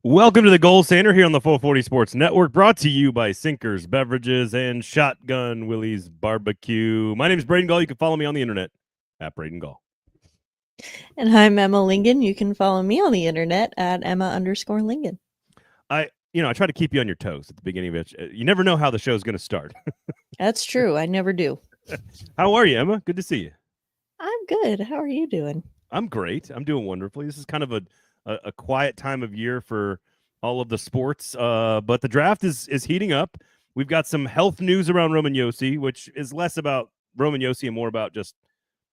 Welcome to the Gold Standard here on the 440 Sports Network, brought to you by Sinkers, Beverages, and Shotgun Willie's Barbecue. My name is Braden Gall. You can follow me on the internet at Braden Gall. And I'm Emma Lingan. You can follow me on the internet at Emma_Lingan. I try to keep you on your toes at the beginning of it. You never know how the show's going to start. That's true. I never do. How are you, Emma? Good to see you. I'm good. How are you doing? I'm great. I'm doing wonderfully. This is kind of a quiet time of year for all of the sports, but the draft is heating up. We've got some health news around Roman Josi, which is less about Roman Josi and more about just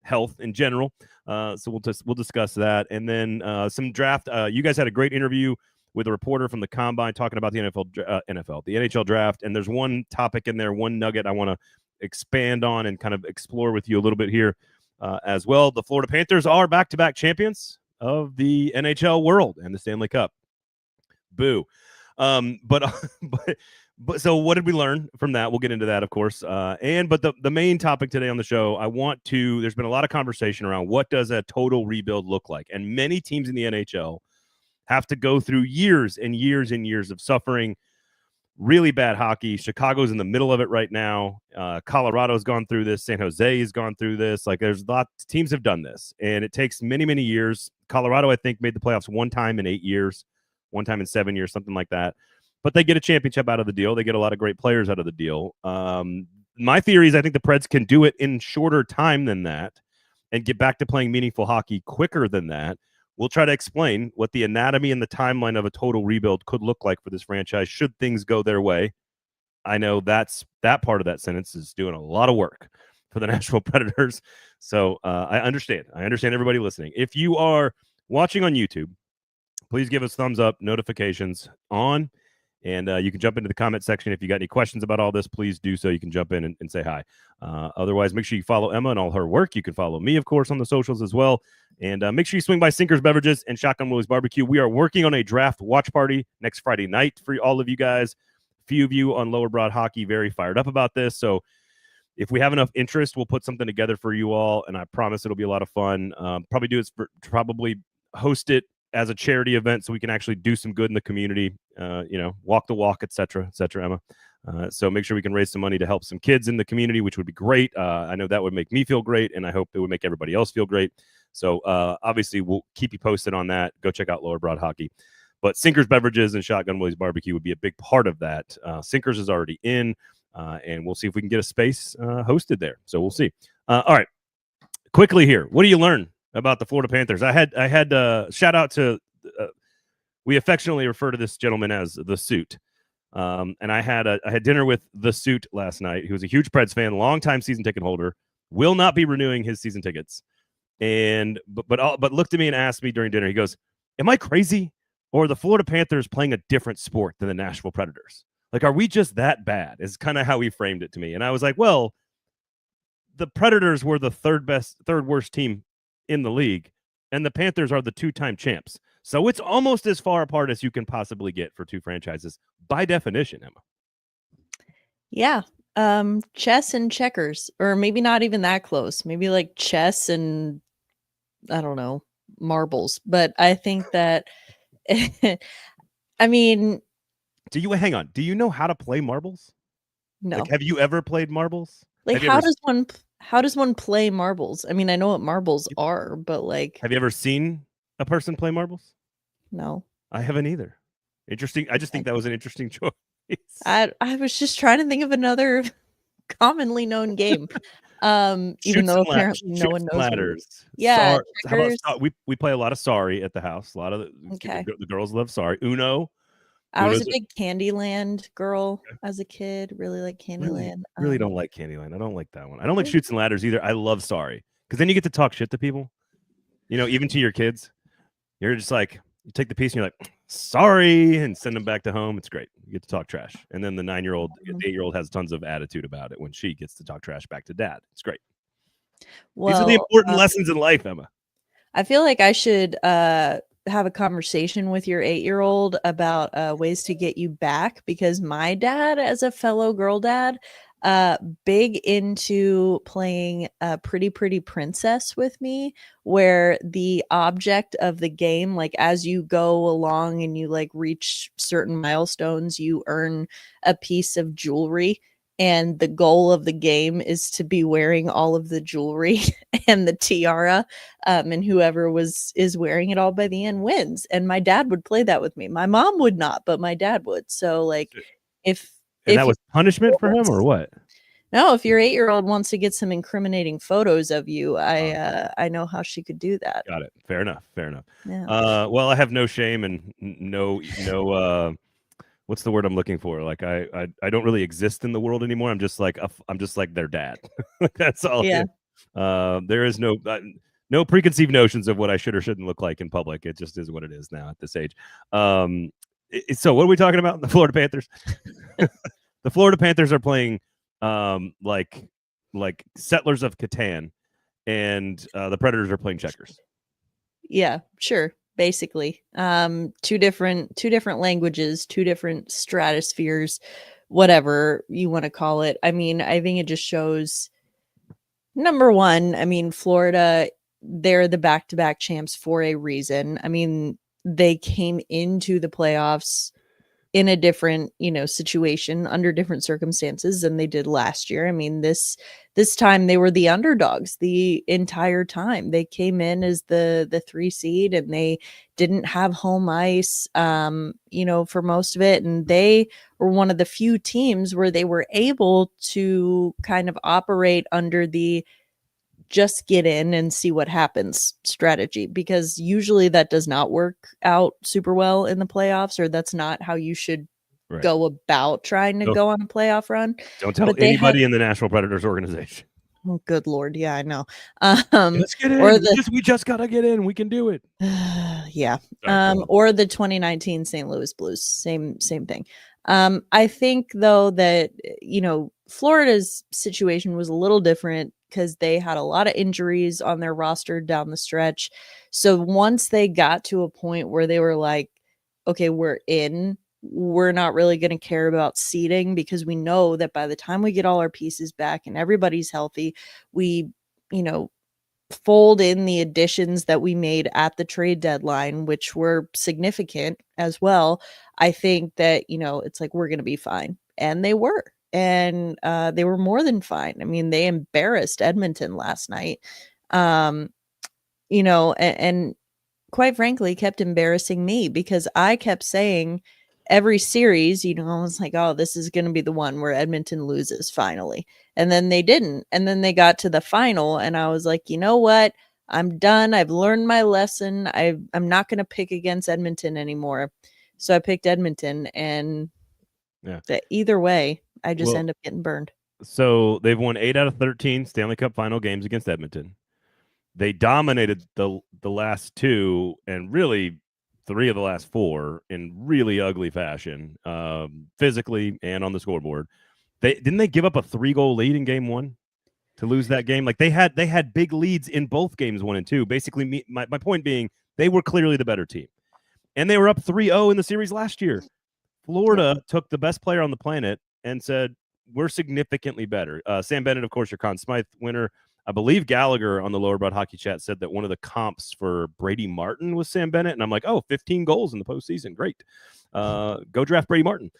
health in general. So we'll discuss that, and then some draft. You guys had a great interview with a reporter from the Combine talking about the the NHL draft, and there's one topic in there, one nugget I want to expand on and kind of explore with you a little bit here as well. The Florida Panthers are back-to-back champions of the NHL world and the Stanley Cup. Boo. But so what did we learn from that? We'll get into that, of course. But the main topic today on the show, there's been a lot of conversation around what does a total rebuild look like? And many teams in the NHL have to go through years and years and years of suffering, really bad hockey. Chicago's in the middle of it right now. Colorado's gone through this. San Jose has gone through this. Like, there's lots teams have done this, and it takes many, many years. Colorado, I think, made the playoffs one time in 8 years, one time in 7 years, something like that. But they get a championship out of the deal. They get a lot of great players out of the deal. My theory is I think the Preds can do it in shorter time than that and get back to playing meaningful hockey quicker than that. We'll try to explain what the anatomy and the timeline of a total rebuild could look like for this franchise should things go their way. I know that part of that sentence is doing a lot of work for the Nashville Predators. So I understand. I understand everybody listening. If you are watching on YouTube, please give us thumbs up, notifications on, and you can jump into the comment section. If you got any questions about all this, please do so. You can jump in and say hi. Otherwise, make sure you follow Emma and all her work. You can follow me, of course, on the socials as well. And make sure you swing by Sinkers, Beverages, and Shotgun Willie's Barbecue. We are working on a draft watch party next Friday night for all of you guys. A few of you on Lower Broad Hockey very fired up about this. So if we have enough interest, we'll put something together for you all, and I promise it'll be a lot of fun. Probably host it as a charity event so we can actually do some good in the community, walk the walk, et cetera, Emma. So make sure we can raise some money to help some kids in the community, which would be great. I know that would make me feel great, and I hope it would make everybody else feel great. So obviously we'll keep you posted on that. Go check out Lower Broad Hockey. But Sinkers, Beverages, and Shotgun Willie's Barbecue would be a big part of that. Sinkers is already in, and we'll see if we can get a space hosted there. So we'll see. All right. Quickly here, what do you learn about the Florida Panthers? I had shout out to we affectionately refer to this gentleman as the Suit, and I had dinner with the Suit last night. He was a huge Preds fan, longtime season ticket holder, will not be renewing his season tickets, but looked at me and asked me during dinner. He goes, "Am I crazy, or are the Florida Panthers playing a different sport than the Nashville Predators? Like, are we just that bad?" Is kind of how he framed it to me, and I was like, "Well, the Predators were the third worst team in the league, and the Panthers are the two-time champs. So it's almost as far apart as you can possibly get for two franchises by definition, Emma." Yeah. Chess and checkers, or maybe not even that close. Maybe like chess and, I don't know, marbles. But I think that, I mean, hang on? Do you know how to play marbles? no. Like, have you ever played marbles? Like, how does one play marbles? I mean, I know what marbles are, but like, have you ever seen a person play marbles? No, I haven't either. Interesting. I just think that was an interesting choice. I was just trying to think of another commonly known game. Even though apparently no one knows ladders. Yeah, how about we play a lot of Sorry at the house. A lot of the girls love Sorry. Uno. I was a big Candyland girl as a kid. Really like Candyland. Really don't like Candyland. I don't like that one. I don't like Shoots and Ladders either. I love Sorry, because then you get to talk shit to people. Even to your kids. You're just like, you take the piece and you're like, "Sorry," and send them back to home. It's great. You get to talk trash. And then the 8-year-old has tons of attitude about it when she gets to talk trash back to dad. It's great. Well, these are the important lessons in life, Emma. I feel like I should have a conversation with your 8-year-old about ways to get you back, because my dad, as a fellow girl dad, Big into playing Pretty Pretty Princess with me, where the object of the game, like as you go along and you like reach certain milestones, you earn a piece of jewelry. And the goal of the game is to be wearing all of the jewelry and the tiara. And whoever is wearing it all by the end wins. And my dad would play that with me. My mom would not, but my dad would. So like if And if that you was punishment for him or what? no, if your 8-year-old wants to get some incriminating photos of you, Oh, I know how she could do that. got it. Fair enough. Fair enough. Yeah. Well, I have no shame and no what's the word I'm looking for? Like I don't really exist in the world anymore. I'm just like their dad. That's all. Yeah. There is no preconceived notions of what I should or shouldn't look like in public. It just is what it is now at this age. So what are we talking about? The Florida Panthers. The Florida Panthers are playing like Settlers of Catan, and the Predators are playing checkers. Yeah, sure. Basically. Two different languages, two different stratospheres, whatever you want to call it. I mean, I think it just shows number one, I mean, Florida, they're the back-to-back champs for a reason. I mean, they came into the playoffs in a different, situation under different circumstances than they did last year. I mean, this time they were the underdogs the entire time. They came in as the 3 seed and they didn't have home ice for most of it, and they were one of the few teams where they were able to kind of operate under the just get in and see what happens strategy, because usually that does not work out super well in the playoffs, or that's not how you should go about trying to go on a playoff run. Don't tell anybody in the Nashville Predators organization. Oh, good Lord. Yeah, I know. Let's get in. We just got to get in. We can do it. Yeah. Or the 2019 St. Louis Blues. Same thing. I think though that, Florida's situation was a little different because they had a lot of injuries on their roster down the stretch. So once they got to a point where they were like, okay, we're not really going to care about seeding, because we know that by the time we get all our pieces back and everybody's healthy, we, fold in the additions that we made at the trade deadline, which were significant as well. I think that, it's like, we're going to be fine. And they were. And they were more than fine. I mean, they embarrassed Edmonton last night, and quite frankly, kept embarrassing me, because I kept saying every series, I was like, oh, this is going to be the one where Edmonton loses finally. And then they didn't. And then they got to the final, and I was like, you know what? I'm done. I've learned my lesson. I'm not going to pick against Edmonton anymore. So I picked Edmonton, and either way, I just end up getting burned. So they've won 8 out of 13 Stanley Cup final games against Edmonton. They dominated the last 2 and really 3 of the last 4 in really ugly fashion, physically and on the scoreboard. Didn't they give up a 3-goal lead in game 1 to lose that game? Like they had big leads in both games 1 and 2. Basically, my point being, they were clearly the better team, and they were up 3-0 in the series last year. Florida took the best player on the planet and said, we're significantly better. Sam Bennett, of course, your Conn Smythe winner. I believe Gallagher on the Lower Broad Hockey Chat said that one of the comps for Brady Martin was Sam Bennett. And I'm like, 15 goals in the postseason. Great. Go draft Brady Martin.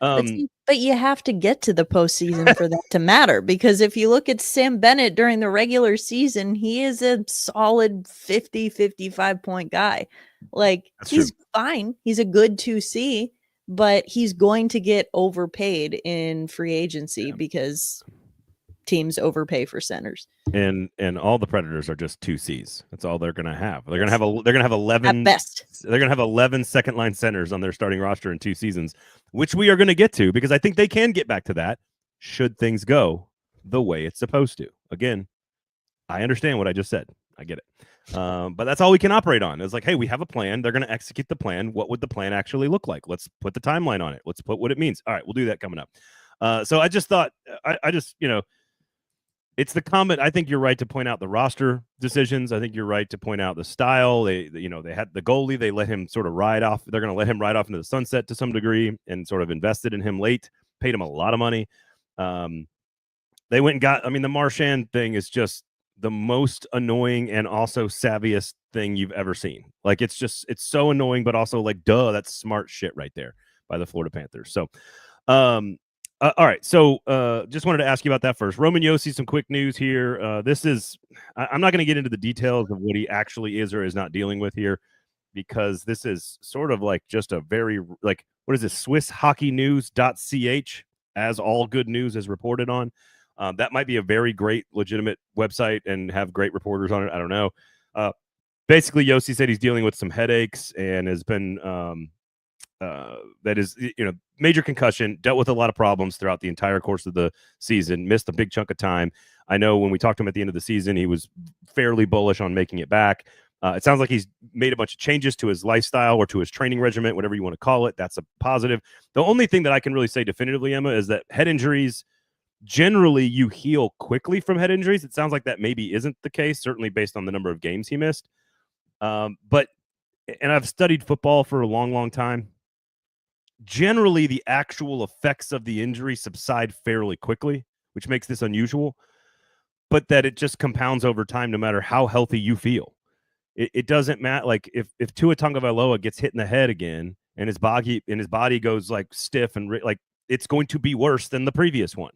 But you have to get to the postseason for that to matter, because if you look at Sam Bennett during the regular season, he is a solid 55 point guy. Like, he's fine. He's a good 2C. But he's going to get overpaid in free agency because teams overpay for centers. And all the Predators are just 2Cs. That's all they're going to have. They're going to have 11 at best. They're going to have 11 second line centers on their starting roster in 2 seasons, which we are going to get to, because I think they can get back to that should things go the way it's supposed to. Again, I understand what I just said. I get it. But that's all we can operate on. It's like, hey, we have a plan. They're going to execute the plan. What would the plan actually look like? Let's put the timeline on it. Let's put what it means. All right, we'll do that coming up. So I just thought, it's the comment. I think you're right to point out the roster decisions. I think you're right to point out the style. They had the goalie. They let him sort of ride off. They're going to let him ride off into the sunset to some degree, and sort of invested in him late, paid him a lot of money. they went and got. I mean, the Marchand thing is just the most annoying and also savviest thing you've ever seen. Like it's so annoying, but also like, duh, that's smart shit right there by the Florida Panthers. So, all right. So, just wanted to ask you about that first. Roman Josi, some quick news here. I'm not going to get into the details of what he actually is or is not dealing with here, because this is sort of like just a very, like, what is this? SwissHockeyNews.ch, as all good news is reported on. That might be a very great, legitimate website and have great reporters on it. I don't know. Basically, Josi said he's dealing with some headaches and has been, that is, major concussion, dealt with a lot of problems throughout the entire course of the season, missed a big chunk of time. I know when we talked to him at the end of the season, he was fairly bullish on making it back. It sounds like he's made a bunch of changes to his lifestyle or to his training regimen, whatever you want to call it. That's a positive. The only thing that I can really say definitively, Emma, is that head injuries, generally you heal quickly from head injuries. It sounds like that maybe isn't the case, certainly based on the number of games he missed. But I've studied football for a long, long time. Generally, the actual effects of the injury subside fairly quickly, which makes this unusual, but that it just compounds over time no matter how healthy you feel. It doesn't matter. Like if Tua Tagovailoa gets hit in the head again and his body goes like stiff and like, it's going to be worse than the previous one.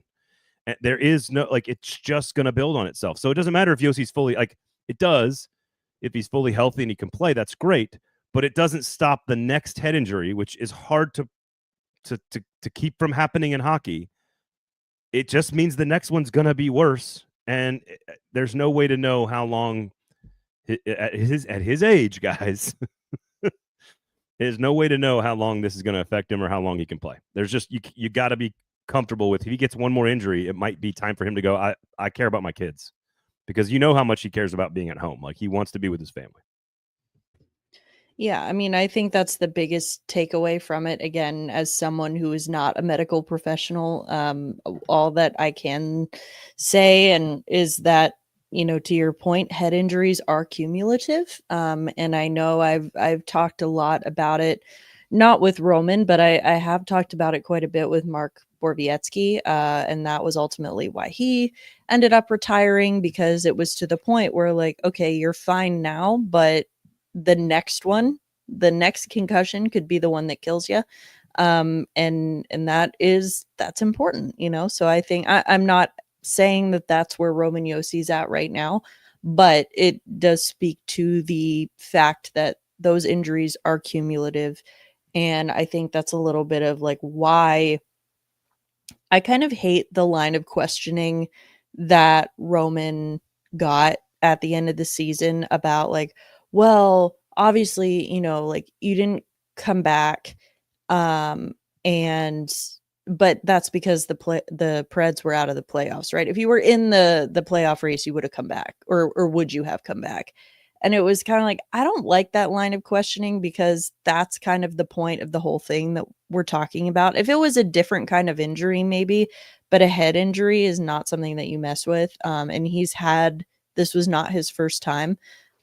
And there is no, like, it's just going to build on itself. So it doesn't matter if Josi's fully, like, it does. If he's fully healthy and he can play, that's great. But it doesn't stop the next head injury, which is hard to keep from happening in hockey. It just means the next one's going to be worse. And there's no way to know how long at his age, guys. There's no way to know how long this is going to affect him or how long he can play. There's just, you got to be comfortable with, if he gets one more injury, it might be time for him to go, I care about my kids, because you know how much he cares about being at home. Like, he wants to be with his family. Yeah, I mean, I think that's the biggest takeaway from it. Again, as someone who is not a medical professional, all that I can say and is that, to your point, head injuries are cumulative. And I know I've talked a lot about it, not with Roman, but I have talked about it quite a bit with Mark Borowiecki, and that was ultimately why he ended up retiring, because it was to the point where, like, okay, you're fine now, but the next concussion could be the one that kills you. And that's important, So I think I'm not saying that that's where Roman Josi's at right now, but it does speak to the fact that those injuries are cumulative. And I think that's a little bit of like why I kind of hate the line of questioning that Roman got at the end of the season about, like, well, obviously, like, you didn't come back, but that's because the Preds were out of the playoffs, right? If you were in the playoff race, you would have come back, or would you have come back? And it was kind of like, I don't like that line of questioning, because that's kind of the point of the whole thing that we're talking about. If it was a different kind of injury, maybe, but a head injury is not something that you mess with. And this was not his first time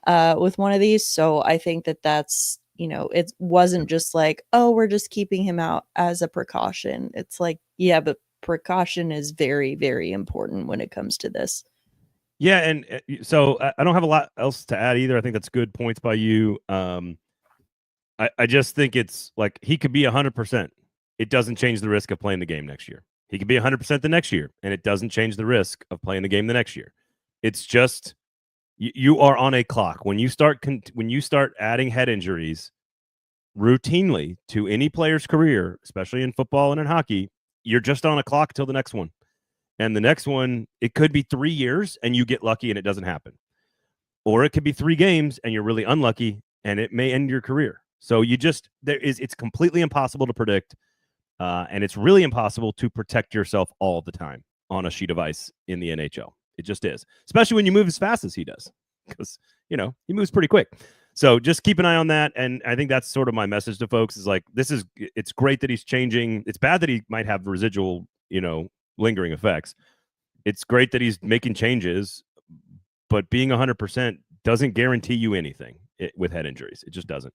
with one of these. So I think that's, it wasn't just like, oh, we're just keeping him out as a precaution. It's like, yeah, but precaution is very, very important when it comes to this. Yeah, and so I don't have a lot else to add either. I think that's good points by you. I just think it's like, he could be 100%. It doesn't change the risk of playing the game next year. He could be 100% the next year, and it doesn't change the risk of playing the game the next year. It's just, you are on a clock. When you start adding head injuries routinely to any player's career, especially in football and in hockey, you're just on a clock till the next one. And the next one, it could be 3 years and you get lucky and it doesn't happen. Or it could be 3 games and you're really unlucky and it may end your career. So it's completely impossible to predict. And it's really impossible to protect yourself all the time on a sheet of ice in the NHL. It just is, especially when you move as fast as he does, because, he moves pretty quick. So just keep an eye on that. And I think that's sort of my message to folks, is like, it's great that he's changing. It's bad that he might have residual, lingering effects. It's great that he's making changes, but being 100% doesn't guarantee you anything with head injuries. It just doesn't.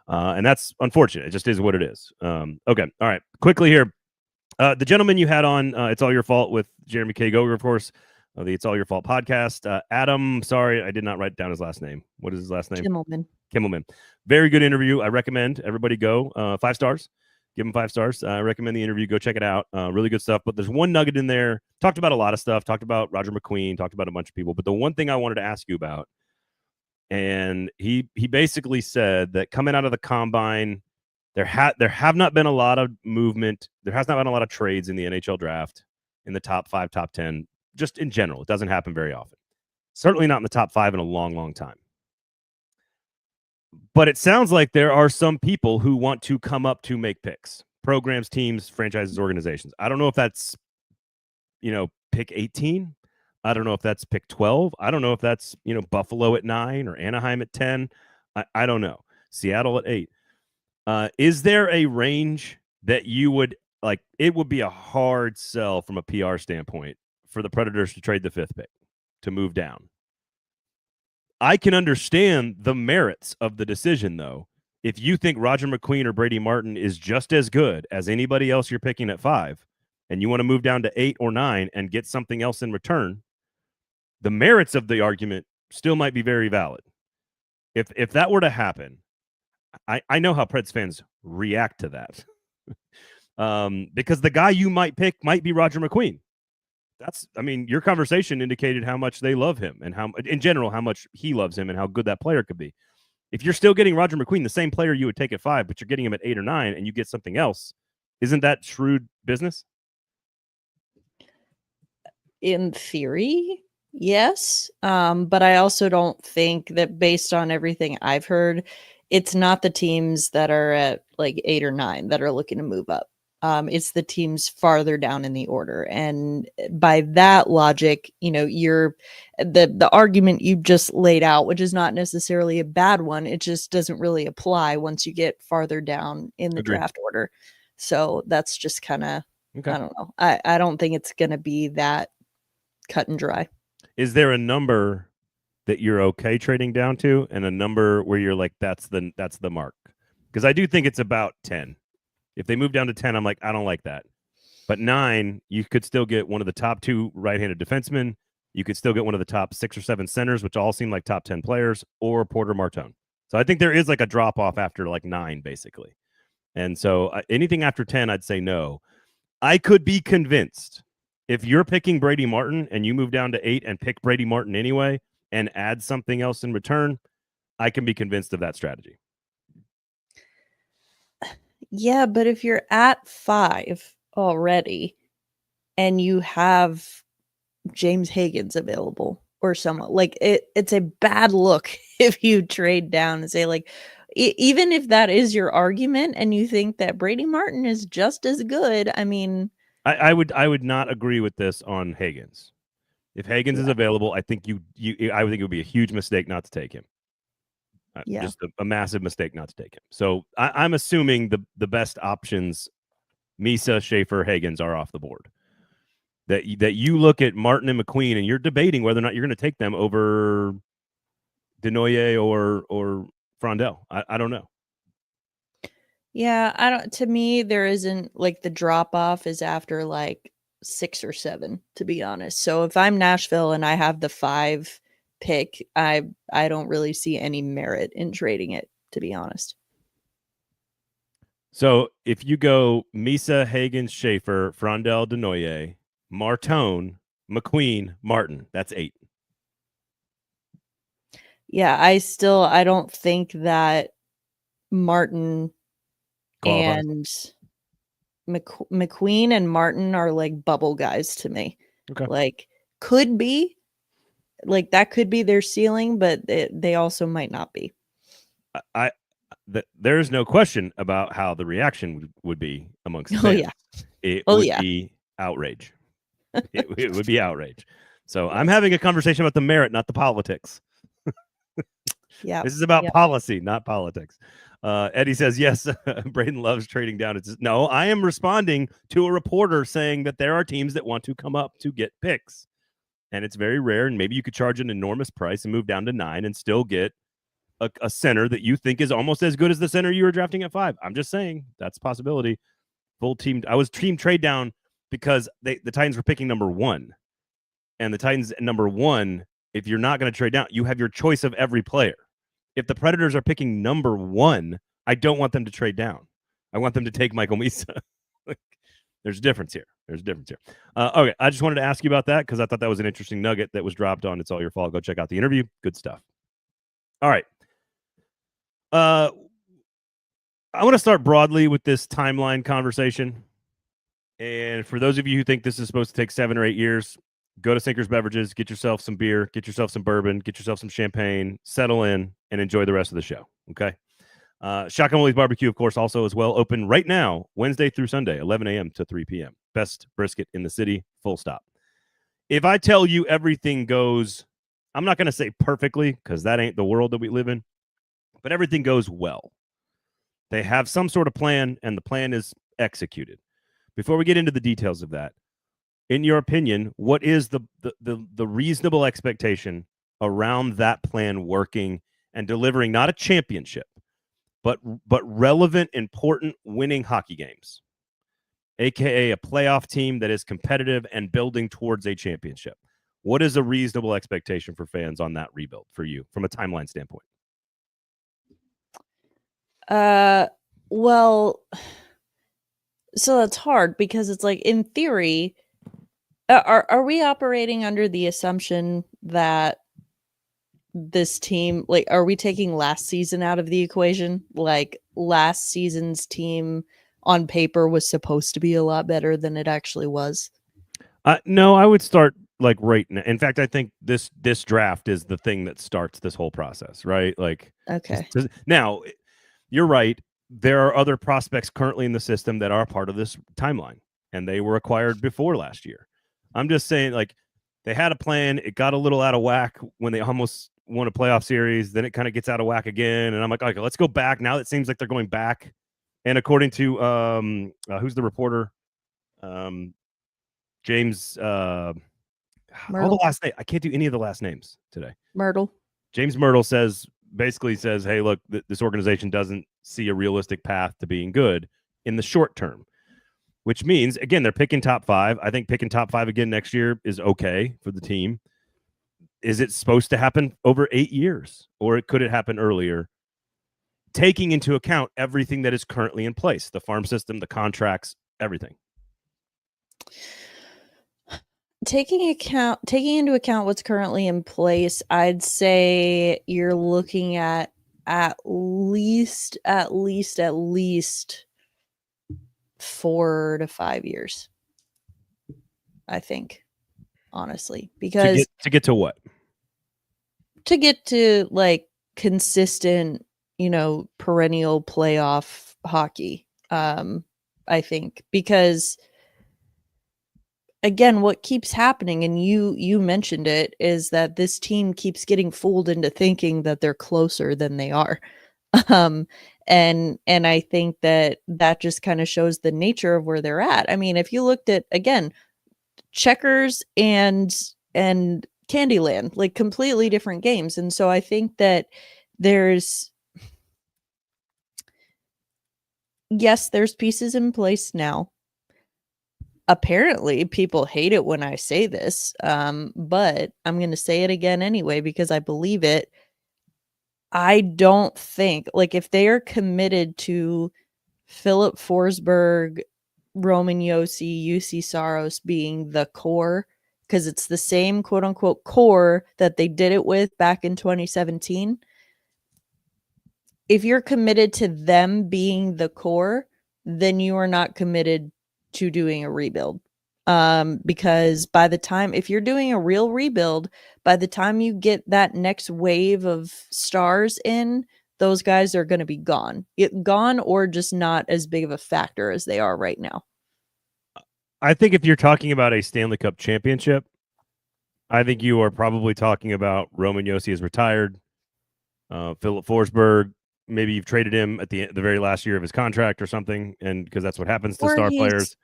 And that's unfortunate. It just is what it is. Okay. All right. Quickly here. The gentleman you had on, It's All Your Fault with Jeremy K. Goger, of course, the It's All Your Fault podcast. Adam, sorry, I did not write down his last name. What is his last name? Kimmelman. Very good interview. I recommend everybody go. 5 stars. Give him 5 stars. I recommend the interview. Go check it out. Really good stuff. But there's one nugget in there. Talked about a lot of stuff. Talked about Roger McQueen. Talked about a bunch of people. But the one thing I wanted to ask you about, and he basically said that coming out of the combine, there have not been a lot of movement. There has not been a lot of trades in the NHL draft in the top 5, top 10, just in general. It doesn't happen very often. Certainly not in the top 5 in a long, long time. But it sounds like there are some people who want to come up to make picks. Programs, teams, franchises, organizations. I don't know if that's, pick 18. I don't know if that's pick 12. I don't know if that's, Buffalo at 9 or Anaheim at 10. I don't know. Seattle at 8. Is there a range that you would like? It would be a hard sell from a PR standpoint for the Predators to trade the 5th pick to move down. I can understand the merits of the decision, though. If you think Roger McQueen or Brady Martin is just as good as anybody else you're picking at 5, and you want to move down to 8 or 9 and get something else in return, the merits of the argument still might be very valid. If that were to happen, I know how Preds fans react to that. Because the guy you might pick might be Roger McQueen. Your conversation indicated how much they love him and how, in general, how much he loves him and how good that player could be. If you're still getting Roger McQueen, the same player you would take at 5, but you're getting him at 8 or 9 and you get something else, isn't that shrewd business? In theory, yes. But I also don't think that, based on everything I've heard, it's not the teams that are at like 8 or 9 that are looking to move up. It's the teams farther down in the order. And by that logic, you're the argument you just laid out, which is not necessarily a bad one. It just doesn't really apply once you get farther down in the draft order. So that's just kind of, okay. I don't know. I don't think it's going to be that cut and dry. Is there a number that you're okay trading down to and a number where you're like, that's the mark? Because I do think it's about 10. If they move down to 10, I'm like, I don't like that. But 9, you could still get one of the top 2 right-handed defensemen. You could still get one of the top 6 or 7 centers, which all seem like top 10 players, or Porter Martone. So I think there is like a drop-off after like 9, basically. And so anything after 10, I'd say no. I could be convinced if you're picking Brady Martin and you move down to 8 and pick Brady Martin anyway and add something else in return, I can be convinced of that strategy. Yeah, but if you're at 5 already and you have James Higgins available or someone, like it's a bad look if you trade down and say, like, even if that is your argument and you think that Brady Martin is just as good, I mean, I would not agree with this on Higgins. If Higgins is available, I think I would think it would be a huge mistake not to take him. Just a massive mistake not to take him. So I'm assuming the best options, Misa, Schaefer, Higgins, are off the board. That you look at Martin and McQueen and you're debating whether or not you're going to take them over Denoyer or Frondell. I don't know. Yeah, to me, there isn't like the drop off is after like 6 or 7, to be honest. So if I'm Nashville and I have the 5 pick, I don't really see any merit in trading it, to be honest. So if you go Misa, Higgins, Schaefer, Frondell, Denoyer, Martone, McQueen, Martin, that's 8. Yeah, I don't think that Martin and McQueen and Martin are like bubble guys to me. Okay. Like, could be. Like, that could be their ceiling, but they also might not be. There is no question about how the reaction would be amongst fans. Yeah. It would be outrage. it would be outrage. So I'm having a conversation about the merit, not the politics. Yeah. This is about policy, not politics. Eddie says, yes, Braden loves trading down. No, I am responding to a reporter saying that there are teams that want to come up to get picks. And it's very rare, and maybe you could charge an enormous price and move down to 9 and still get a center that you think is almost as good as the center you were drafting at 5. I'm just saying that's a possibility. full team. I was team trade down because the Titans were picking number 1. And the Titans at number 1, if you're not going to trade down, you have your choice of every player. If the Predators are picking number 1, I don't want them to trade down. I want them to take Michael Misa. There's a difference here. Okay, I just wanted to ask you about that because I thought that was an interesting nugget that was dropped on It's All Your Fault. Go check out the interview. Good stuff. All right. I want to start broadly with this timeline conversation. And for those of you who think this is supposed to take 7 or 8 years, go to Sinker's Beverages, get yourself some beer, get yourself some bourbon, get yourself some champagne, settle in, and enjoy the rest of the show. Okay. Shotgun Willie's Barbecue, of course, also as well, open right now, Wednesday through Sunday, 11 a.m. to 3 p.m. Best brisket in the city, full stop. If I tell you everything goes, I'm not going to say perfectly because that ain't the world that we live in, but everything goes well. They have some sort of plan, and the plan is executed. Before we get into the details of that, in your opinion, what is the reasonable expectation around that plan working and delivering not a championship, but relevant, important, winning hockey games, aka a playoff team that is competitive and building towards a championship? What is a reasonable expectation for fans on that rebuild for you from a timeline standpoint? Well, so that's hard because it's like, in theory, are we operating under the assumption that this team, like, are we taking last season out of the equation? Like, last season's team on paper was supposed to be a lot better than it actually was? No, I would start like right now. In fact, I think this draft is the thing that starts this whole process, right? Like, okay. Now, you're right. There are other prospects currently in the system that are part of this timeline, and they were acquired before last year. I'm just saying, like, they had a plan. It got a little out of whack when they almost won a playoff series. Then it kind of gets out of whack again. And I'm like, okay, let's go back. Now it seems like they're going back. And according to who's the reporter? James all the last name. I can't do any of the last names today. Myrtle. James Myrtle basically says, hey, look, this organization doesn't see a realistic path to being good in the short term, which means, again, they're picking top 5. I think picking top 5 again next year is okay for the team. Is it supposed to happen over 8 years, or could it happen earlier? Taking into account everything that is currently in place, the farm system, the contracts, everything. Taking into account what's currently in place, I'd say you're looking at least 4 to 5 years. I think, honestly, because to get to what? To get to like consistent, perennial playoff hockey. I think, because again, what keeps happening, and you mentioned it, is that this team keeps getting fooled into thinking that they're closer than they are. And I think that just kind of shows the nature of where they're at. I mean, if you looked at, again, Checkers and Candyland, like completely different games. And so I think that there's pieces in place now. Apparently people hate it when I say this, but I'm going to say it again anyway, because I believe it. I don't think, like, if they are committed to Philip Forsberg, Roman Josi, UC Saros being the core, because it's the same quote unquote core that they did it with back in 2017. If you're committed to them being the core, then you are not committed to doing a rebuild. Because by the time, if you're doing a real rebuild, by the time you get that next wave of stars in, those guys are going to be gone, or just not as big of a factor as they are right now. I think if you're talking about a Stanley Cup championship, I think you are probably talking about Roman Josi is retired. Philip Forsberg, maybe you've traded him at the very last year of his contract or something, and because that's what happens to star players.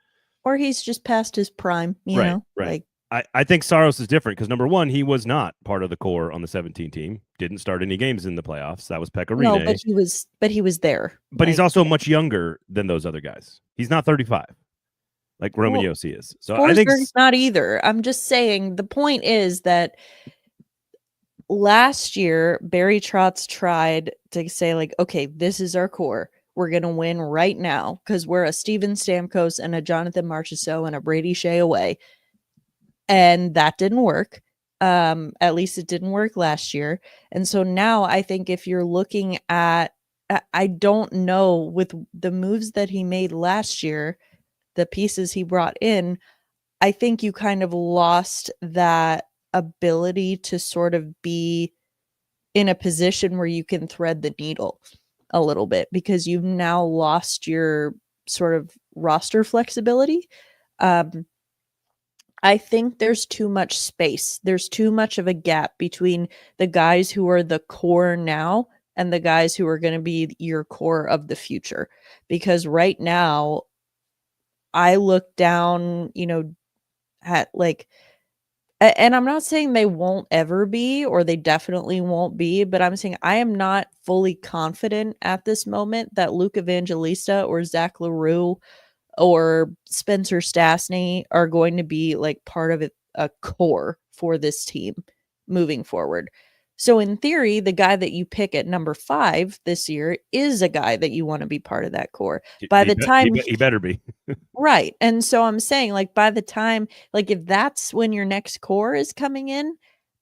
Or he's just past his prime, you know? Right. Like, I think Saros is different because number one, he was not part of the core on the 17 team. Didn't start any games in the playoffs. That was Pekka No, Rinne. but he was there. But he's also much younger than those other guys. He's not 35, like Roman Josi is. So I think Forsberg's not either. I'm just saying the point is that last year Barry Trotz tried to say like, okay, this is our core. We're gonna win right now because we're a Steven Stamkos and a Jonathan Marchessault and a Brady Shea away. And that didn't work. At least it didn't work last year. And so now I think if you're looking at, I don't know, with the moves that he made last year, the pieces he brought in, I think you kind of lost that ability to sort of be in a position where you can thread the needle a little bit because you've now lost your sort of roster flexibility. I think there's too much space. There's too much of a gap between the guys who are the core now and the guys who are going to be your core of the future. Because right now, I look down, at like, and I'm not saying they won't ever be, or they definitely won't be, but I'm saying I am not fully confident at this moment that Luke Evangelista or Zach LaRue or Spencer Stastny are going to be like part of a core for this team moving forward. So in theory, the guy that you pick at number 5 this year is a guy that you want to be part of that core. By the time he better be. Right. And so I'm saying like by the time, like if that's when your next core is coming in,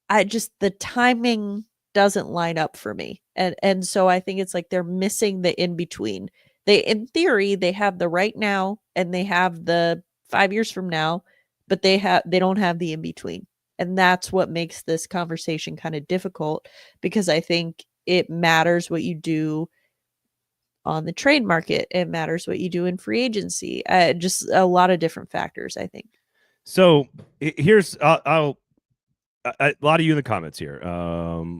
the timing doesn't line up for me. And so I think it's like they're missing the in between. They, in theory, they have the right now and they have the 5 years from now, but they don't have the in between. And that's what makes this conversation kind of difficult because I think it matters what you do on the trade market. It matters what you do in free agency. Just a lot of different factors, I think. So here's a lot of you in the comments here.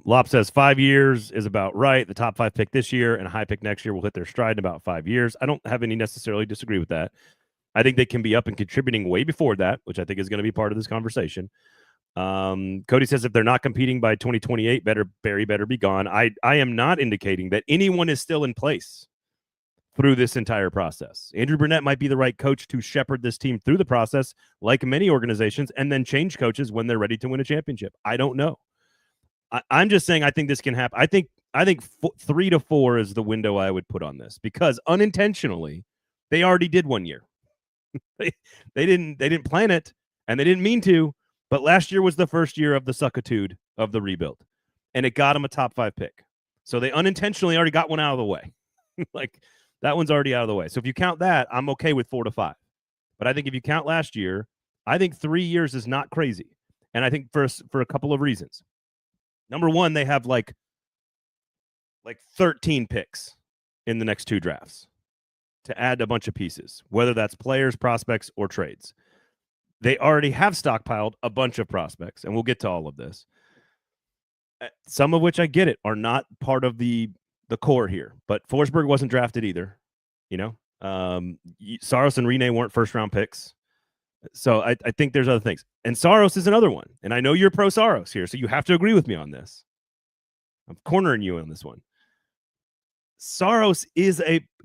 Lop says 5 years is about right. The top 5 pick this year and a high pick next year will hit their stride in about 5 years. I don't have any necessarily disagree with that. I think they can be up and contributing way before that, which I think is going to be part of this conversation. Cody says if they're not competing by 2028, Barry better be gone. I am not indicating that anyone is still in place through this entire process. Andrew Burnett might be the right coach to shepherd this team through the process, like many organizations, and then change coaches when they're ready to win a championship. I don't know. I'm just saying I think this can happen. I think 3 to 4 is the window I would put on this because unintentionally, they already did 1 year. they didn't plan it and they didn't mean to, but last year was the first year of the suckitude of the rebuild, and it got them a top 5 pick. So they unintentionally already got one out of the way. Like, that one's already out of the way. So if you count that, I'm okay with 4 to 5. But I think if you count last year, I think 3 years is not crazy. And I think for a couple of reasons. Number one, they have like 13 picks in the next 2 drafts to add a bunch of pieces, whether that's players, prospects, or trades. They already have stockpiled a bunch of prospects, and we'll get to all of this. Some of which I get it are not part of the core here, but Forsberg wasn't drafted either. Saros and Rinne weren't first-round picks. So I think there's other things. And Saros is another one. And I know you're pro Saros here, so you have to agree with me on this. I'm cornering you on this one. Saros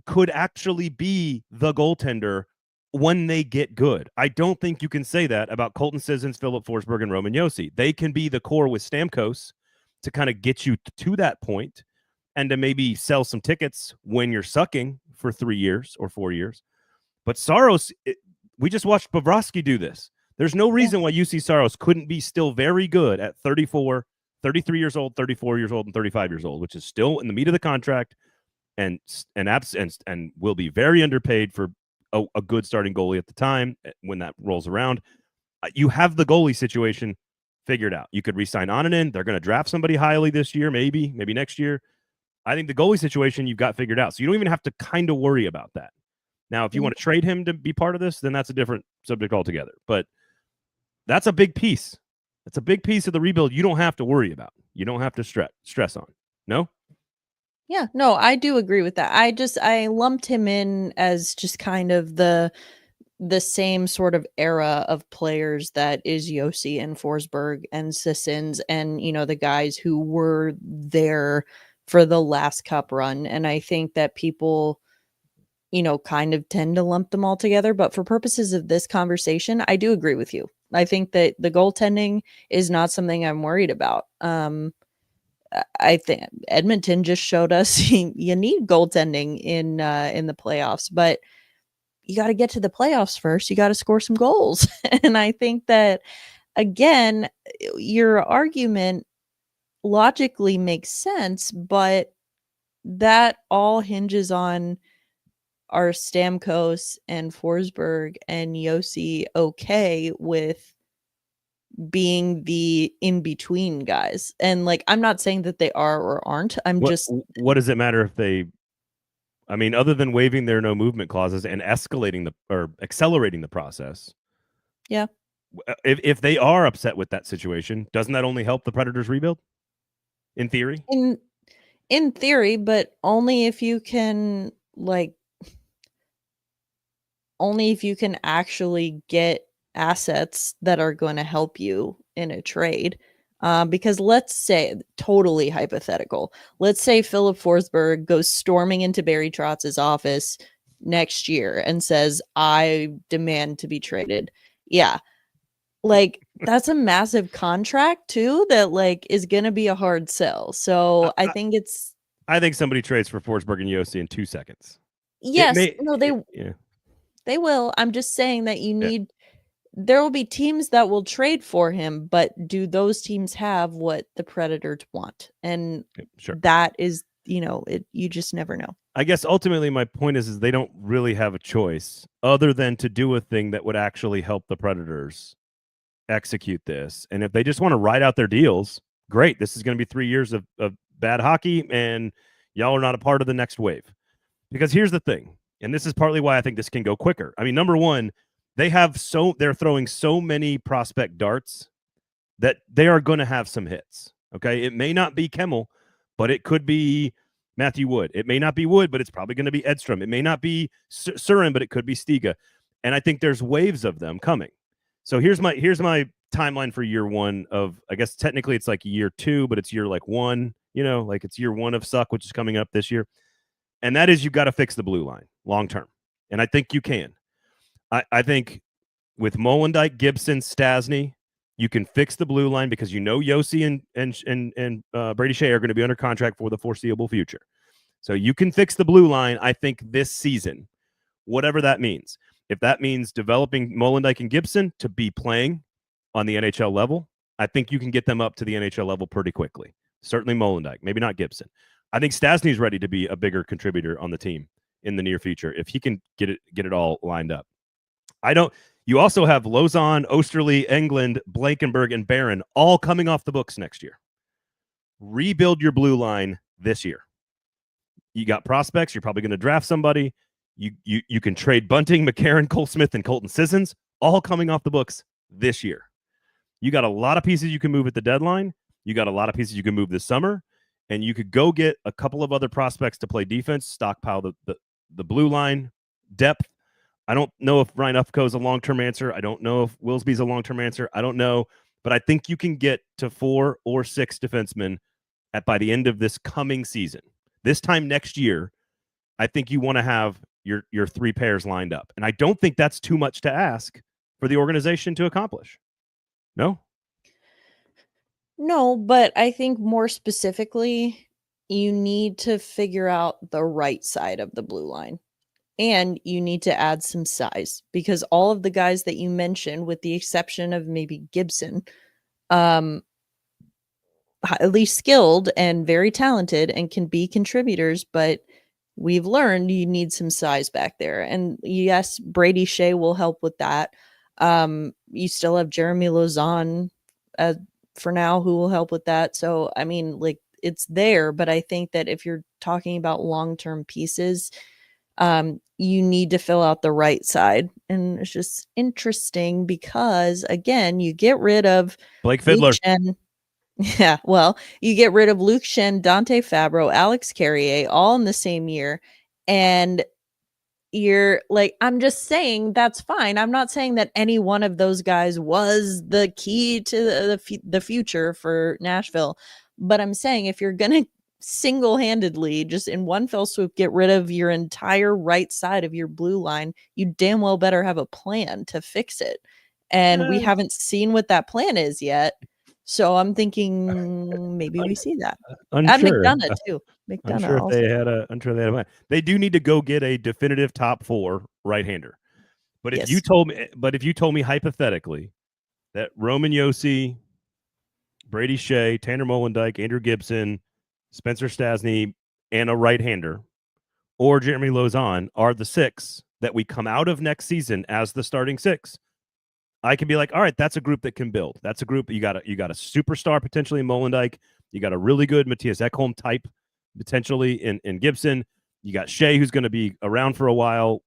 could actually be the goaltender when they get good. I don't think you can say that about Colton Sissons, Philip Forsberg, and Roman Josi. They can be the core with Stamkos to kind of get you to that point and to maybe sell some tickets when you're sucking for 3 years or 4 years. But Saros, we just watched Bobrovsky do this. There's no reason why UC Saros couldn't be still very good at 34, 33 years old, 34 years old, and 35 years old, which is still in the meat of the contract and will be very underpaid for a good starting goalie at the time when that rolls around. You have the goalie situation figured out. You could re-sign Onanen. They're going to draft somebody highly this year, maybe next year. I think the goalie situation you've got figured out. So you don't even have to kind of worry about that. Now, if you want to trade him to be part of this, then that's a different subject altogether. But that's a big piece. That's a big piece of the rebuild you don't have to worry about. You don't have to stress on. No? Yeah, no, I do agree with that. I lumped him in as just kind of the the same sort of era of players that is Josi and Forsberg and Sissons and, the guys who were there for the last cup run. And I think that people, kind of tend to lump them all together. But for purposes of this conversation, I do agree with you. I think that the goaltending is not something I'm worried about. I think Edmonton just showed us you need goaltending in the playoffs, but you got to get to the playoffs first. You got to score some goals. And I think that, again, your argument logically makes sense, but that all hinges on are Stamkos and Forsberg and Josi okay with being the in-between guys. And I'm not saying that they are or aren't. What does it matter if they, other than waiving their no movement clauses and accelerating the process? Yeah. If they are upset with that situation, doesn't that only help the Predators rebuild? In theory? In theory, but only if you can actually get assets that are going to help you in a trade. Because let's say, totally hypothetical, let's say Philip Forsberg goes storming into Barry Trotz's office next year and says, I demand to be traded. Yeah. That's a massive contract too that is going to be a hard sell. So I think somebody trades for Forsberg and Josi in 2 seconds. Yes. They will. I'm just saying that there will be teams that will trade for him, but do those teams have what the Predators want? And that is, you just never know. I guess ultimately my point is they don't really have a choice other than to do a thing that would actually help the Predators execute this. And if they just want to ride out their deals, great. This is going to be 3 years of bad hockey, and y'all are not a part of the next wave. Because here's the thing, and this is partly why I think this can go quicker. Number one, they're throwing so many prospect darts that they are going to have some hits. Okay. It may not be Kemmel, but it could be Matthew Wood. It may not be Wood, but it's probably going to be Edstrom. It may not be Surin, but it could be Stiga. And I think there's waves of them coming. So here's my timeline for year one of, I guess technically it's year 2, but it's year 1, it's year 1 of suck, which is coming up this year. And that is, you got to fix the blue line long term. And I think you can. I think with Molendyk, Gibson, Stasny, you can fix the blue line because Josi and Brady Shea are going to be under contract for the foreseeable future. So you can fix the blue line, I think, this season, whatever that means. If that means developing Molendyk and Gibson to be playing on the NHL level, I think you can get them up to the NHL level pretty quickly. Certainly Molendyk, maybe not Gibson. I think Stasny's ready to be a bigger contributor on the team in the near future if he can get it all lined up. You also have Lozon, Osterley, Englund, Blankenberg, and Barron all coming off the books next year. Rebuild your blue line this year. You got prospects. You're probably going to draft somebody. You can trade Bunting, McCarron, Cole Smith, and Colton Sissons, all coming off the books this year. You got a lot of pieces you can move at the deadline. You got a lot of pieces you can move this summer. And you could go get a couple of other prospects to play defense, stockpile the blue line depth. I don't know if Ryan Ufko is a long-term answer. I don't know if Willsby's a long-term answer. I don't know. But I think you can get to 4 or 6 defensemen by the end of this coming season. This time next year, I think you want to have your 3 pairs lined up. And I don't think that's too much to ask for the organization to accomplish. No? No, but I think more specifically, you need to figure out the right side of the blue line. And you need to add some size because all of the guys that you mentioned, with the exception of maybe Gibson, highly skilled and very talented and can be contributors, but we've learned you need some size back there. And yes, Brady Shea will help with that. You still have Jeremy Lauzon for now who will help with that. So, it's there, but I think that if you're talking about long-term pieces, you need to fill out the right side. And it's just interesting because, again, you get rid of Blake Fiddler. Yeah, well, you get rid of Luke Shen, Dante Fabro, Alex Carrier, all in the same year. And you're like, I'm just saying that's fine. I'm not saying that any one of those guys was the key to the future for Nashville, but I'm saying if you're going to single-handedly just in one fell swoop get rid of your entire right side of your blue line, you damn well better have a plan to fix it. And we haven't seen what that plan is yet. So I'm thinking maybe we see that. Add Unsure. McDonough too. Unsure McDonough if also. they had a mind. They do need to go get a definitive top 4 right-hander. But if you told me hypothetically that Roman Josi, Brady Shea, Tanner Molendijk, Andrew Gibson, Spencer Stasny, and a right-hander, or Jeremy Lauzon are the 6 that we come out of next season as the starting 6, I can be like, all right, that's a group that can build. That's a group you got a superstar potentially in Molendijk. You got a really good Matthias Ekholm type potentially in Gibson. You got Shea, who's going to be around for a while,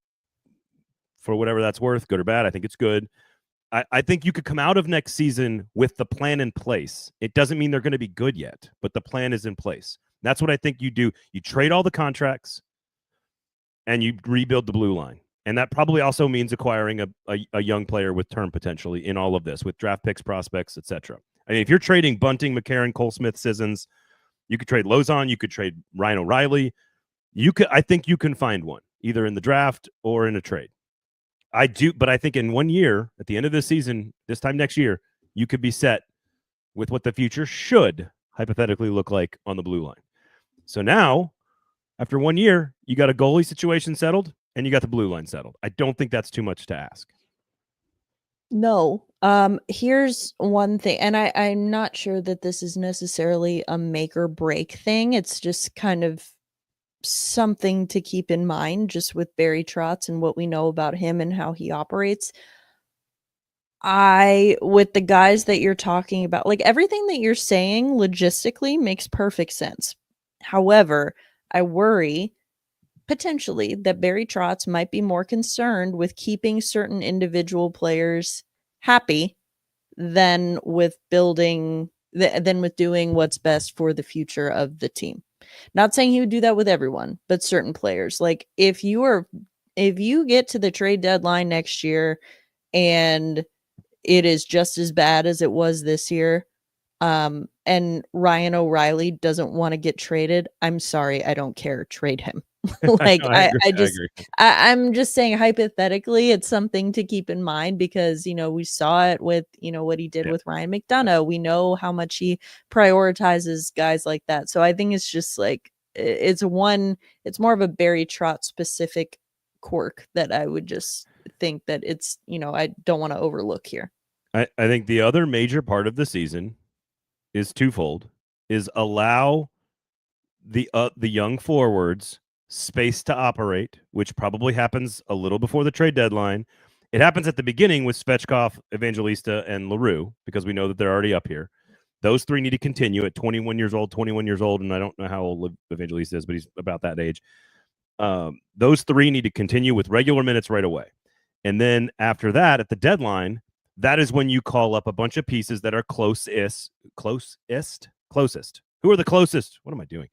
for whatever that's worth, good or bad. I think it's good. I think you could come out of next season with the plan in place. It doesn't mean they're going to be good yet, but the plan is in place. That's what I think you do. You trade all the contracts and you rebuild the blue line. And that probably also means acquiring a young player with term potentially in all of this, with draft picks, prospects, etc. I mean, if you're trading Bunting, McCarron, Cole Smith, Sissons, you could trade Lauzon, you could trade Ryan O'Reilly. I think you can find one, either in the draft or in a trade. I do, but I think in 1 year, at the end of this season, this time next year, you could be set with what the future should hypothetically look like on the blue line. So now, after 1 year, you got a goalie situation settled and you got the blue line settled. I don't think that's too much to ask. No. Here's one thing, and I'm not sure that this is necessarily a make or break thing. It's just kind of something to keep in mind just with Barry Trotz and what we know about him and how he operates. With the guys that you're talking about, like everything that you're saying logistically makes perfect sense. However, I worry potentially that Barry Trotz might be more concerned with keeping certain individual players happy than with doing what's best for the future of the team. Not saying he would do that with everyone, but certain players. Like if you get to the trade deadline next year and it is just as bad as it was this year, and Ryan O'Reilly doesn't want to get traded, I'm sorry, I don't care. Trade him. Like I'm just saying hypothetically, it's something to keep in mind because we saw it with what he did with Ryan McDonough. We know how much he prioritizes guys like that. So I think it's just like it's more of a Barry Trotz specific quirk that I would just think that it's I don't want to overlook here. I think the other major part of the season is twofold: is allow the young forwards space to operate, which probably happens a little before the trade deadline. It happens at the beginning with Svechkov, Evangelista, and LaRue because we know that they're already up here. Those 3 need to continue at 21 years old, and I don't know how old Evangelista is, but he's about that age. Those 3 need to continue with regular minutes right away. And then after that, at the deadline, that is when you call up a bunch of pieces that are closest. Who are the closest? What am I doing?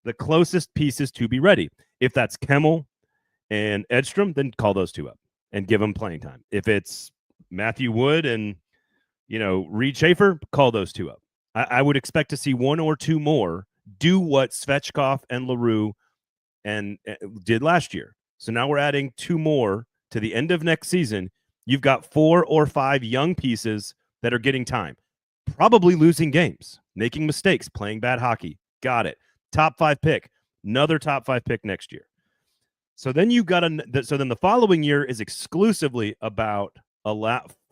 The closest pieces to be ready. If that's Kemmel and Edstrom, then call those 2 up and give them playing time. If it's Matthew Wood and Reed Schaefer, call those 2 up. I would expect to see 1 or 2 more do what Svechkov and LaRue and did last year. So now we're adding 2 more to the end of next season. You've got 4 or 5 young pieces that are getting time, probably losing games, making mistakes, playing bad hockey. Got it. Top 5 pick, another top 5 pick next year. So then the following year is exclusively about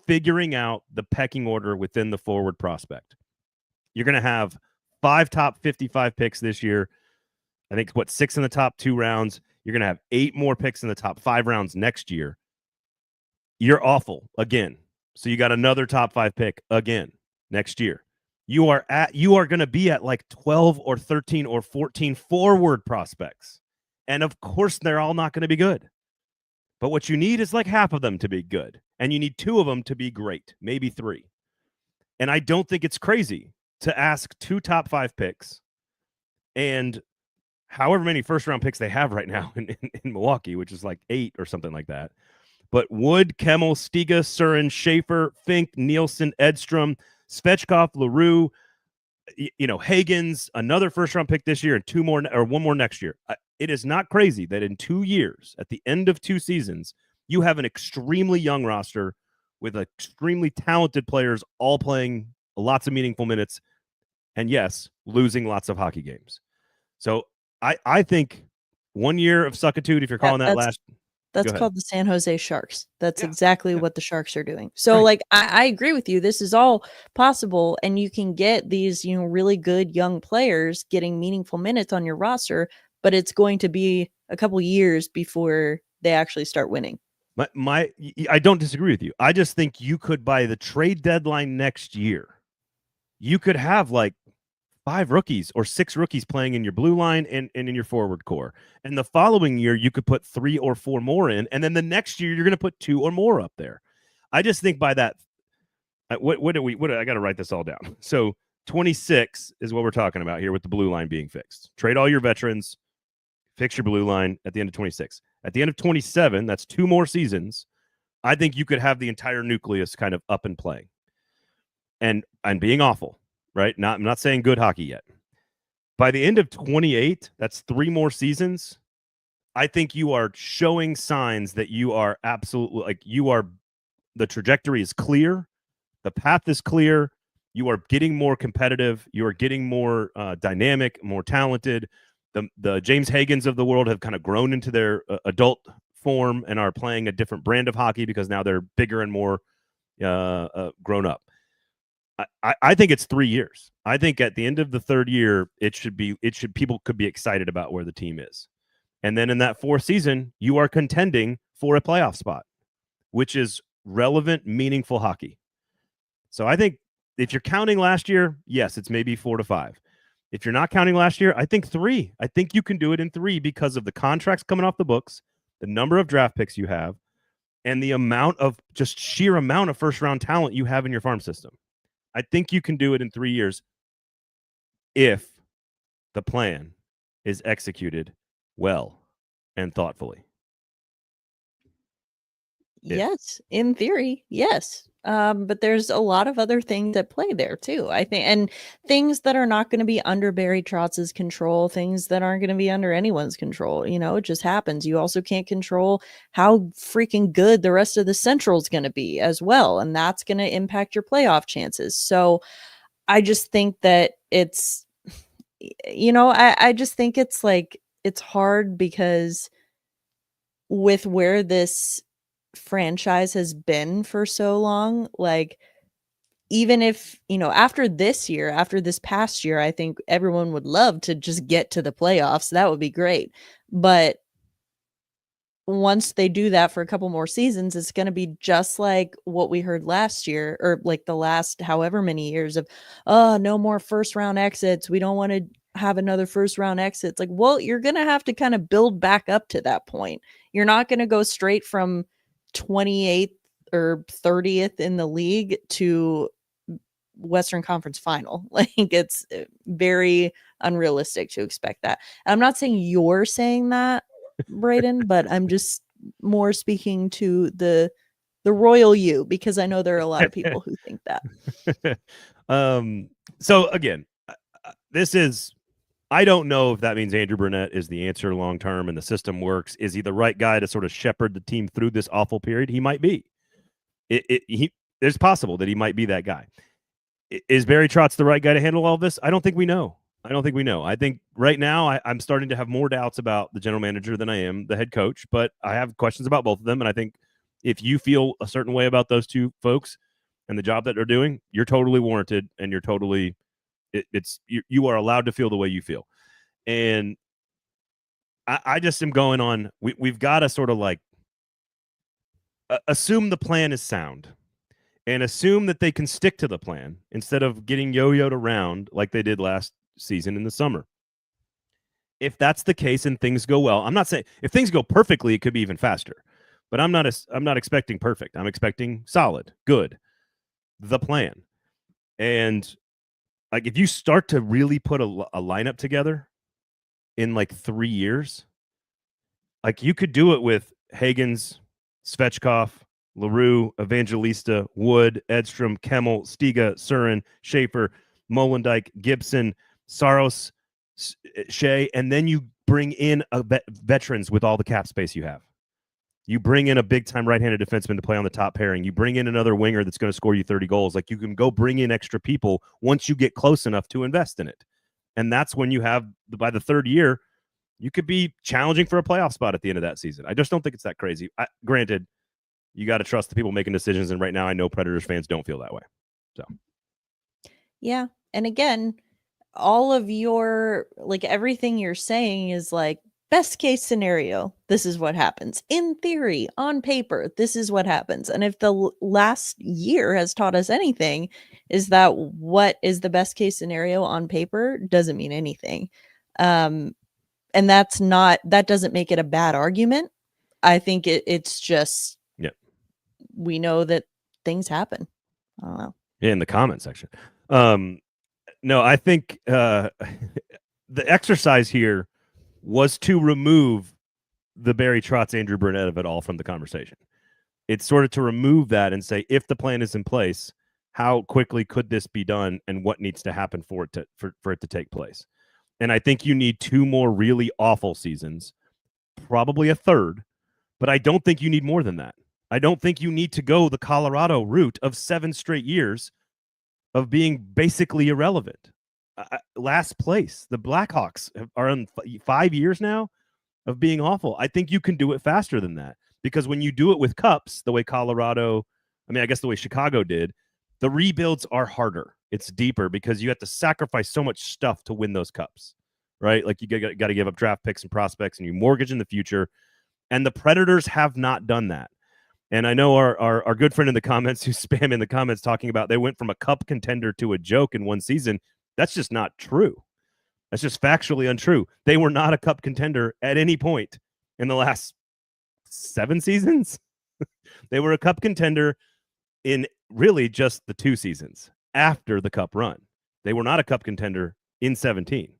figuring out the pecking order within the forward prospect. You're going to have 5 top 55 picks this year. I think 6 in the top 2 rounds. You're going to have 8 more picks in the top 5 rounds next year. You're awful again. So you got another top 5 pick again next year. You are going to be at like 12 or 13 or 14 forward prospects. And of course, they're all not going to be good. But what you need is like half of them to be good. And you need 2 of them to be great, maybe 3. And I don't think it's crazy to ask 2 top 5 picks and however many first-round picks they have right now in Milwaukee, which is like 8 or something like that. But Wood, Kemmel, Stiga, Surin, Schaefer, Fink, Nielsen, Edstrom, Svechkov, LaRue, Hagens, another first-round pick this year and 2 more or 1 more next year. It is not crazy that in 2 years, at the end of 2 seasons, you have an extremely young roster with extremely talented players all playing lots of meaningful minutes and, yes, losing lots of hockey games. So I think 1 year of suckitude, if you're calling that last. That's called the San Jose Sharks. That's exactly what the Sharks are doing. So, like, I agree with you. This is all possible, and you can get these, really good young players getting meaningful minutes on your roster, but it's going to be a couple years before they actually start winning. I don't disagree with you. I just think you could, by the trade deadline next year, you could have like 5 rookies or 6 rookies playing in your blue line and in your forward core. And the following year, you could put 3 or 4 more in. And then the next year, you're going to put 2 or more up there. I just think by that, I got to write this all down. So 26 is what we're talking about here with the blue line being fixed. Trade all your veterans, fix your blue line at the end of 26. At the end of 27, that's 2 more seasons. I think you could have the entire nucleus kind of up and playing and being awful. Right? I'm not saying good hockey yet. By the end of 28, that's 3 more seasons. I think you are showing signs that you are absolutely the trajectory is clear. The path is clear. You are getting more competitive. You are getting more dynamic, more talented. The James Hagens of the world have kind of grown into their adult form and are playing a different brand of hockey because now they're bigger and more grown up. I think it's 3 years. I think at the end of the 3rd year, people could be excited about where the team is. And then in that 4th season, you are contending for a playoff spot, which is relevant, meaningful hockey. So I think if you're counting last year, yes, it's maybe 4 to 5. If you're not counting last year, I think 3. I think you can do it in 3 because of the contracts coming off the books, the number of draft picks you have, and the sheer amount of first-round talent you have in your farm system. I think you can do it in 3 years if the plan is executed well and thoughtfully. Yes, in theory, yes. But there's a lot of other things at play there too, I think, and things that are not going to be under Barry Trotz's control, things that aren't going to be under anyone's control. It just happens. You also can't control how freaking good the rest of the Central is going to be as well, and that's going to impact your playoff chances. So I just think that it's, I just think it's like, it's hard because with where this franchise has been for so long, like, even if, after this past year, I think everyone would love to just get to the playoffs. That would be great. But once they do that for a couple more seasons, it's going to be just like what we heard last year, or like the last however many years of, oh, no more first round exits. We don't want to have another first round exit. It's like, well, you're going to have to kind of build back up to that point. You're not going to go straight from 28th or 30th in the league to Western Conference final. Like, it's very unrealistic to expect that. And I'm not saying you're saying that, Braden, but I'm just more speaking to the royal you, because I know there are a lot of people who think that. So again, I don't know if that means Andrew Burnett is the answer long term and the system works. Is he the right guy to sort of shepherd the team through this awful period? He might be. There's possible that he might be that guy. Is Barry Trotz the right guy to handle all this? I don't think we know. I think right now I'm starting to have more doubts about the general manager than I am the head coach, but I have questions about both of them. And I think if you feel a certain way about those two folks and the job that they're doing, you're totally warranted, and you're totally you are allowed to feel the way you feel. And I just am going on. We've got to sort of like assume the plan is sound and assume that they can stick to the plan instead of getting yo-yoed around like they did last season in the summer. If that's the case and things go well, I'm not saying if things go perfectly, it could be even faster, but I'm not expecting perfect. I'm expecting solid, good, the plan. And like, if you start to really put a lineup together in like 3 years. Like you could do it with Hagens, Svechkov, LaRue, Evangelista, Wood, Edstrom, Kemmel, Stiga, Surin, Schaefer, Molendijk, Gibson, Saros, Shea, and then you bring in veterans with all the cap space you have. You bring in a big-time right-handed defenseman to play on the top pairing. You bring in another winger that's going to score you 30 goals. Like you can go bring in extra people once you get close enough to invest in it. And that's when you have, by the third year, you could be challenging for a playoff spot at the end of that season. I just don't think it's that crazy. Granted, you got to trust the people making decisions. And right now I know Predators fans don't feel that way. So, yeah. And again, all of your, like everything you're saying is like, best case scenario, this is what happens. In theory, on paper, this is what happens. And if the last year has taught us anything, is that what is the best case scenario on paper doesn't mean anything. And that doesn't make it a bad argument. I think it's just, we know that things happen. I don't know. Yeah, in the comment section. No, I think the exercise here was to remove the Barry Trotz, Andrew Burnett of it all from the conversation. It's sort of to remove that and say, if the plan is in place, how quickly could this be done and what needs to happen for it to take place? And I think you need 2 more really awful seasons, probably a third, but I don't think you need more than that. I don't think you need to go the Colorado route of 7 straight years of being basically irrelevant. Last place. The Blackhawks are on 5 years now of being awful. I think you can do it faster than that, because when you do it with cups, the way Colorado, I guess the way Chicago did, the rebuilds are harder. It's deeper because you have to sacrifice so much stuff to win those cups, right? Like you got to give up draft picks and prospects, and you mortgage in the future. And the Predators have not done that. And I know our good friend in the comments, who's spam in the comments, talking about they went from a cup contender to a joke in one season. That's just not true. That's just factually untrue. They were not a cup contender at any point in the last 7 seasons. They were a cup contender in really just the 2 seasons after the cup run. They were not a cup contender in 17.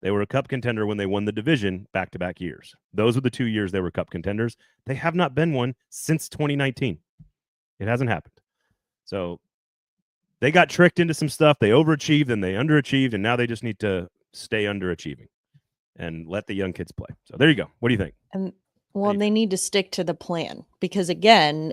They were a cup contender when they won the division back-to-back years. Those were the 2 years they were cup contenders. They have not been one since 2019. It hasn't happened. So they got tricked into some stuff. They overachieved and they underachieved, and now they just need to stay underachieving and let the young kids play. So there you go. What do you think? They need to stick to the plan, because again,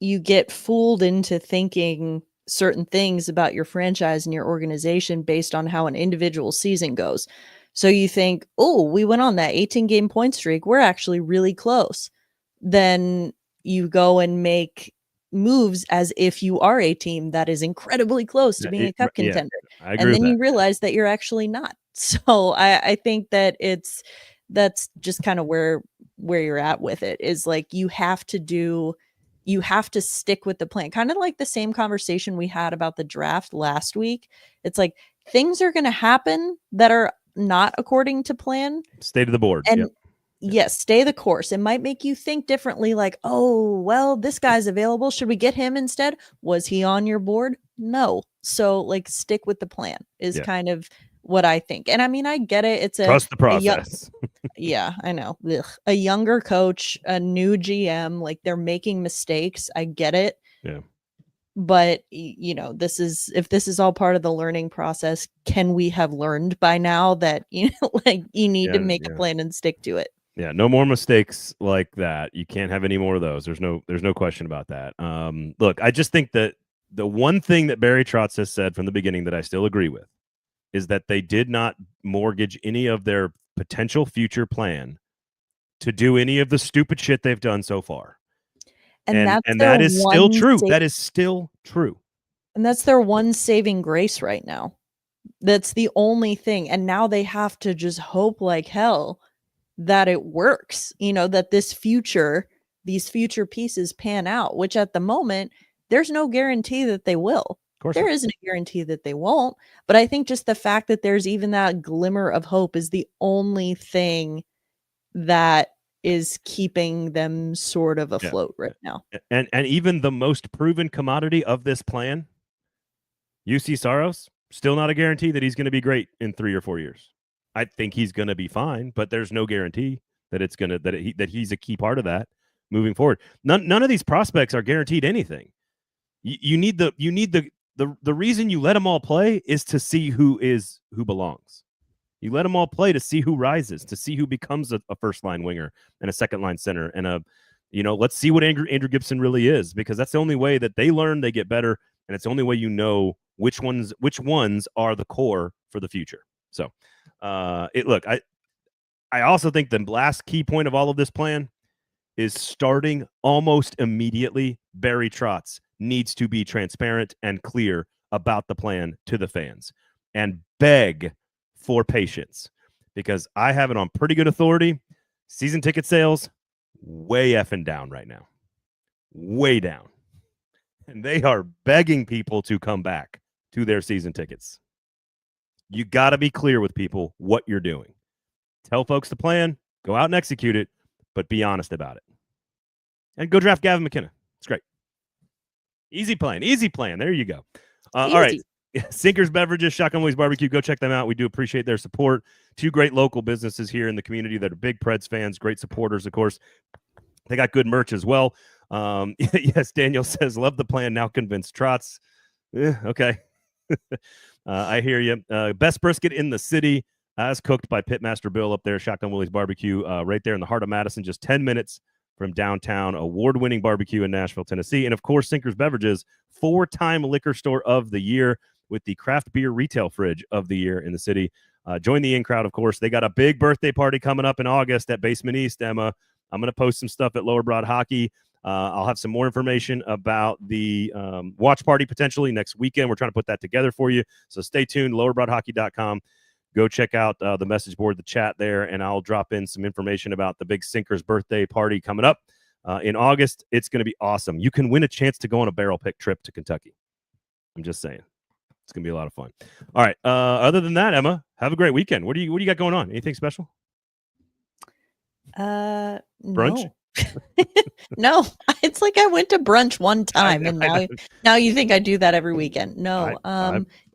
you get fooled into thinking certain things about your franchise and your organization based on how an individual season goes. So you think, oh, we went on that 18-game point streak, we're actually really close. Then you go and make moves as if you are a team that is incredibly close to being a cup contender. I agree and then with you realize that you're actually not. So I think that that's just kind of where you're at with it, is like you have to stick with the plan. Kind of like the same conversation we had about the draft last week. It's like things are going to happen that are not according to plan. Stay to the board. And yes, stay the course. It might make you think differently, like, oh, well, this guy's available. Should we get him instead? Was he on your board? No. So like stick with the plan is kind of what I think. And I mean, I get it. It's trust the process. Yeah, I know. Ugh. A younger coach, a new GM, like they're making mistakes. I get it. Yeah. But if this is all part of the learning process, can we have learned by now that like you need to make a plan and stick to it? Yeah, no more mistakes like that. You can't have any more of those. There's no question about that. Look, I just think that the one thing that Barry Trotz has said from the beginning that I still agree with is that they did not mortgage any of their potential future plan to do any of the stupid shit they've done so far. And that is still true. That is still true. And that's their one saving grace right now. That's the only thing. And now they have to just hope like hell that it works, that these future pieces pan out, which at the moment, there's no guarantee that they will. Of course there isn't a guarantee that they won't. But I think just the fact that there's even that glimmer of hope is the only thing that is keeping them sort of afloat right now. And even the most proven commodity of this plan, UC Saros, still not a guarantee that he's going to be great in 3 or 4 years. I think he's going to be fine, but there's no guarantee that it's going to that he's a key part of that moving forward. None of these prospects are guaranteed anything. You need the reason you let them all play is to see who belongs. You let them all play to see who rises, to see who becomes a first line winger and a second line center and let's see what Andrew Gibson really is, because that's the only way that they learn, they get better, and it's the only way you know which ones are the core for the future. So, I also think the last key point of all of this plan is starting almost immediately. Barry Trotz needs to be transparent and clear about the plan to the fans and beg for patience, because I have it on pretty good authority. Season ticket sales way effing down right now. Way down. And they are begging people to come back to their season tickets. You got to be clear with people what you're doing. Tell folks the plan, go out and execute it, but be honest about it. And go draft Gavin McKenna. It's great. Easy plan. There you go. All right. Sinkers Beverages, Shotgun Willie's Barbecue. Go check them out. We do appreciate their support. 2 great local businesses here in the community that are big Preds fans, great supporters, of course. They got good merch as well. Yes, Daniel says, love the plan. Now convinced Trotz. Okay. I hear you. Best brisket in the city, as cooked by Pitmaster Bill up there, Shotgun Willie's Barbecue, right there in the heart of Madison, just 10 minutes from downtown. Award-winning barbecue in Nashville, Tennessee. And, of course, Sinkers Beverages, 4-time liquor store of the year with the craft beer retail fridge of the year in the city. Join the in-crowd, of course. They got a big birthday party coming up in August at Basement East, Emma. I'm going to post some stuff at Lower Broad Hockey. I'll have some more information about the watch party potentially next weekend. We're trying to put that together for you. So stay tuned, lowerbroadhockey.com. Go check out the message board, the chat there, and I'll drop in some information about the big Sinkers birthday party coming up in August. It's going to be awesome. You can win a chance to go on a barrel pick trip to Kentucky. I'm just saying. It's going to be a lot of fun. All right. Other than that, Emma, have a great weekend. What do you got going on? Anything special? Brunch? No. No, it's like I went to brunch one time, and now you think I do that every weekend. No,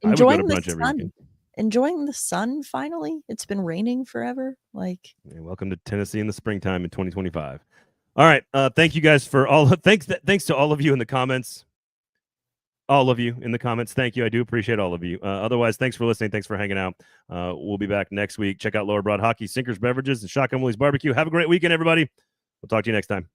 enjoying the sun. Enjoying the sun finally. It's been raining forever. Welcome to Tennessee in the springtime in 2025. All right. Thank you guys for all. Thanks to all of you in the comments. All of you in the comments. Thank you. I do appreciate all of you. Otherwise, thanks for listening. Thanks for hanging out. We'll be back next week. Check out Lower Broad Hockey, Sinkers Beverages, and Shotgun Willie's Barbecue. Have a great weekend, everybody. We'll talk to you next time.